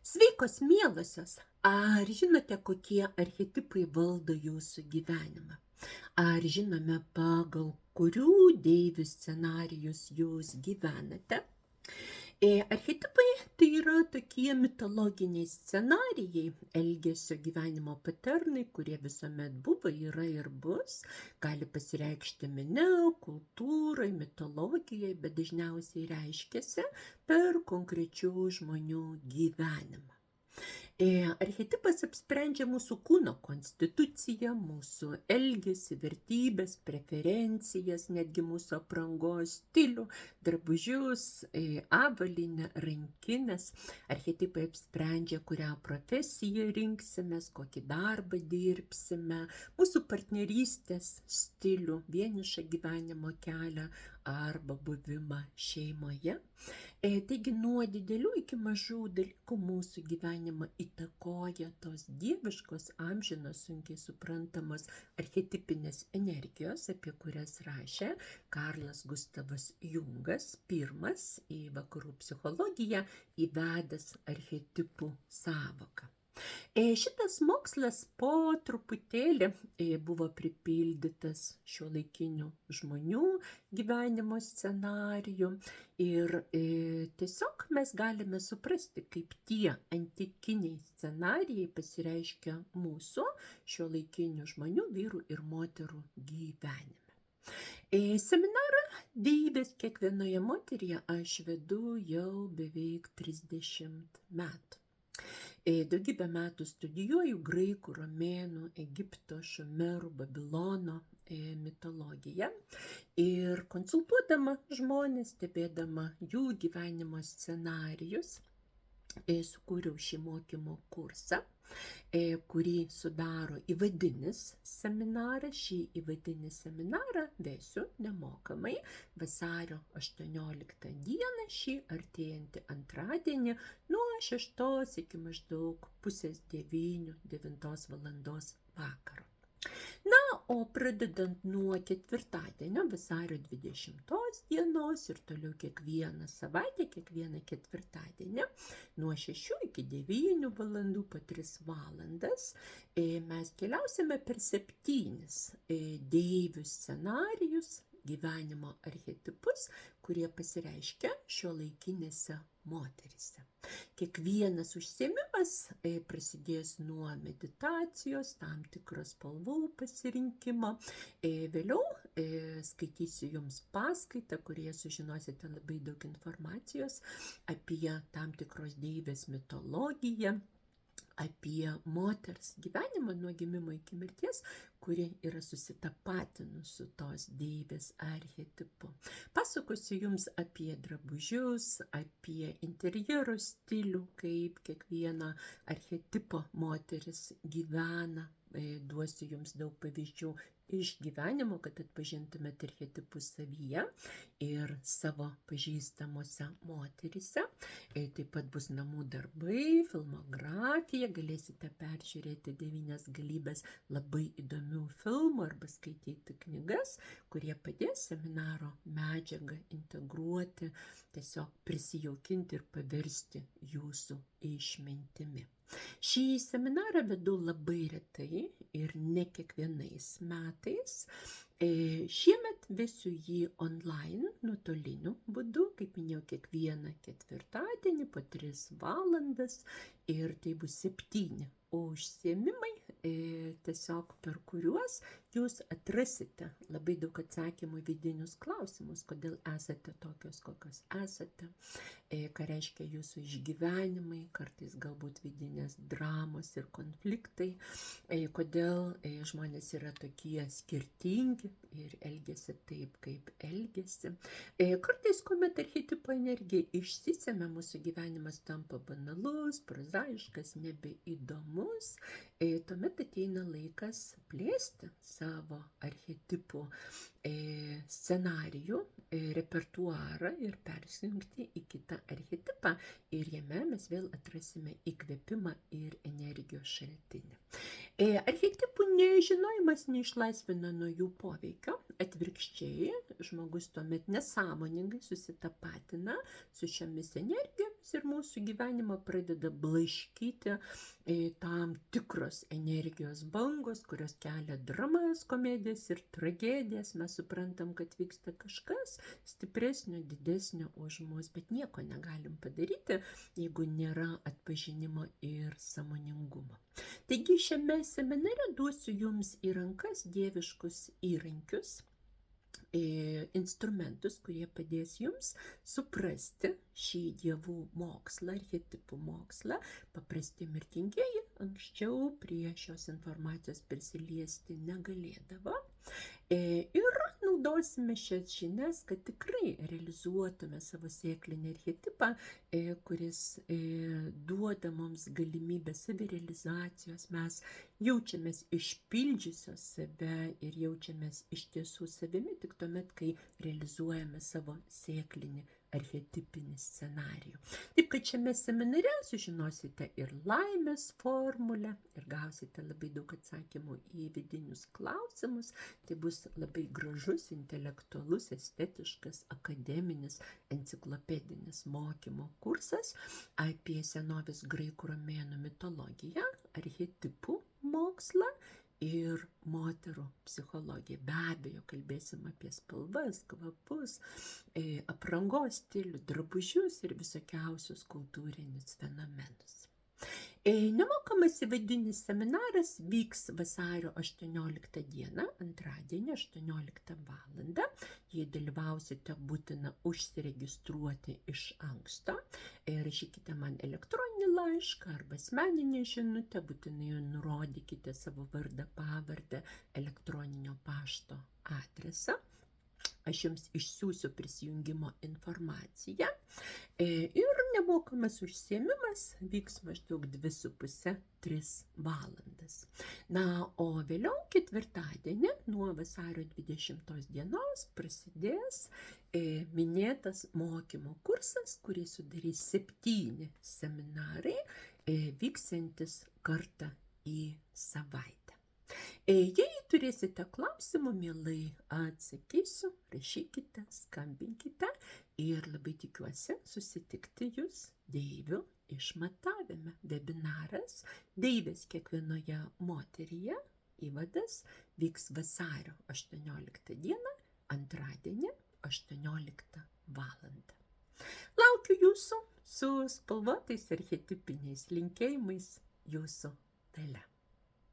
Sveikos, mielosios! Ar žinote, kokie archetipai valdo jūsų gyvenimą? Ar žinome, pagal kurių deivių scenarijus jūs gyvenate? Archetipai tai yra tokie mitologiniai scenarijai, elgesio gyvenimo paternai, kurie visuomet buvo, yra ir bus. Gali pasireikšti mene, kultūrai, mitologijai, bet dažniausiai reiškiasi per konkrečių žmonių gyvenimą. Archetipas apsprendžia mūsų kūno konstituciją, mūsų elgesį, vertybės, preferencijas, netgi mūsų aprangos stilių, drabužius, avalynę, rankinės. Archetipai apsprendžia, kurią profesiją rinksimės, kokį darbą dirbsime, mūsų partnerystės stilių, vienišą gyvenimo kelią arba buvimą šeimoje. Taigi nuo didelių iki mažų dalykų mūsų gyvenimą įtakoja tos dieviškos, amžinos, sunkiai suprantamos archetipinės energijos, apie kurias rašė Karlas Gustavas Jungas, pirmas į vakarų psichologiją įvedęs archetipų sąvoką. Šitas mokslas po truputėlį buvo pripildytas šiuolaikinių žmonių gyvenimo scenarijų ir tiesiog mes galime suprasti, kaip tie antikiniai scenarijai pasireiškia mūsų šiuolaikinių žmonių, vyrų ir moterų gyvenime. Seminarą deivės kiekvienoje moteryje aš vedu jau beveik 30 metų. Daugybę metų studijuoju graikų, romėnų, Egipto, šumerų, Babilono mitologiją ir konsultuodama žmones, stebėdama jų gyvenimo scenarijus, sukūriau šį mokymo kursą, kurį sudaro įvadinis seminaras. Šį įvadinį seminarą vesiu nemokamai vasario 18 dieną, šį artėjantį antradienį nuo 6 iki maždaug pusės 9 valandos vakaro. Na, o pradedant nuo ketvirtadienio, vasario 20 dienos ir toliau kiekvieną savaitę, kiekvieną ketvirtadienį, nuo 6 iki 9 valandų po 3 valandas, mes keliausime per 7 deivių scenarijus, gyvenimo archetipus, kurie pasireiškia šiuolaikinėse moteryse. Kiekvienas užsiėmimas prasidės nuo meditacijos, tam tikros spalvų pasirinkimo. Vėliau skaitysiu jums paskaitą, kurioje sužinosite labai daug informacijos apie tam tikros deivės mitologiją, apie moters gyvenimą nuo gimimo iki mirties, kuri yra susitapatinus su tos deivės archetipu. Pasakosiu jums apie drabužius, apie interjero stilių, kaip kiekviena archetipo moteris gyvena. Duosiu jums daug pavyzdžių iš gyvenimo, kad atpažintumėte archetipus savyje ir savo pažįstamose moteryse. Taip pat bus namų darbai, filmografija, galėsite peržiūrėti 9 galybės labai įdomių filmų arba skaityti knygas, kurie padės seminaro medžiagą integruoti, tiesiog prisijaukinti ir paversti jūsų išmintimi. Šį seminarą vedu labai retai ir ne kiekvienais metais. Šiemet vesiu jį online, nuotoliniu būdu, kaip minėjau, kiekvieną ketvirtadienį po 3 valandas ir tai bus 7 užsiėmimai, tiesiog per kuriuos jūs atrasite labai daug atsakymų į vidinius klausimus, kodėl esate tokios, kokios esate, ką reiškia jūsų išgyvenimai, kartais galbūt vidinės dramos ir konfliktai, kodėl žmonės yra tokie skirtingi ir elgiasi taip, kaip elgiasi. Kartais, kuomet archetipo energija išsisemia, mūsų gyvenimas tampa banalus, prozaiškas, nebeįdomus, tuomet tuomet ateina laikas plėsti savo archetipų scenarijų, repertuarą ir persijungti į kitą archetipą. Ir jame mes vėl atrasime įkvėpimą ir energijos šaltinį. Archetipų nežinojimas neišlaisvina nuo jų poveikio, atvirkščiai žmogus tuomet nesąmoningai susitapatina su šiomis energijomis ir mūsų gyvenimą pradeda blaškyti tam tikros energijos bangos, kurios kelia dramas, komedijas ir tragedijas. Mes suprantam, kad vyksta kažkas stipresnio, didesnio už mus, bet nieko negalim padaryti, jeigu nėra atpažinimo ir sąmoningumo. Taigi šiame seminare duosiu jums į rankas dieviškus įrankius, instrumentus, kurie padės jums suprasti šį dievų mokslą, archetipų mokslą. Paprasti mirtingieji anksčiau prie šios informacijos prisiliesti negalėdavo. Ir naudosime šias žinias, kad tikrai realizuotume savo sėklinį archetipą, kuris duoda mums galimybę savirealizacijos. Mes jaučiamės išpildžiusios save ir jaučiamės iš tiesų savimi tik tuomet, kai realizuojame savo sėklinį archetipinį scenarijų. Taip, kad šiame seminare sužinosite ir laimės formulę ir gausite labai daug atsakymų į vidinius klausimus. Tai bus labai gražus, intelektualus, estetiškas, akademinis, enciklopedinis mokymo kursas apie senovės graikų romėnų mitologiją, archetipų mokslą ir moterų psichologiją. Be abejo, kalbėsim apie spalvas, kvapus, aprangos stilių, drabužius ir visokiausius kultūrinius fenomenus. Nemokamas įvadinis seminaras vyks vasario 18 dieną, antradienį 18 valandą. Jei dalyvausite, būtina užsiregistruoti iš anksto. Rašykite man elektroninį laišką arba asmeninę žinutę, būtinai nurodykite savo vardą, pavardę, elektroninio pašto adresą. Aš jums išsiųsiu prisijungimo informaciją ir nemokamas užsiėmimas vyks maždaug 2,5–3 valandas. Na, o vėliau ketvirtadienį nuo vasario 20 dienos prasidės minėtas mokymo kursas, kurį sudarys 7 seminarai, vyksiantis kartą į savaitę. Jei turėsite klausimų, mielai atsakysiu, rašykite, skambinkite ir labai tikiuosi susitikti jūs deivių išmatavime. Webinaras Deivės kiekvienoje moteryje įvadas vyks vasario 18 dieną, antradienį 18 valandą. Laukiu jūsų su spalvotais archetipiniais linkėjimais, jūsų Dalia.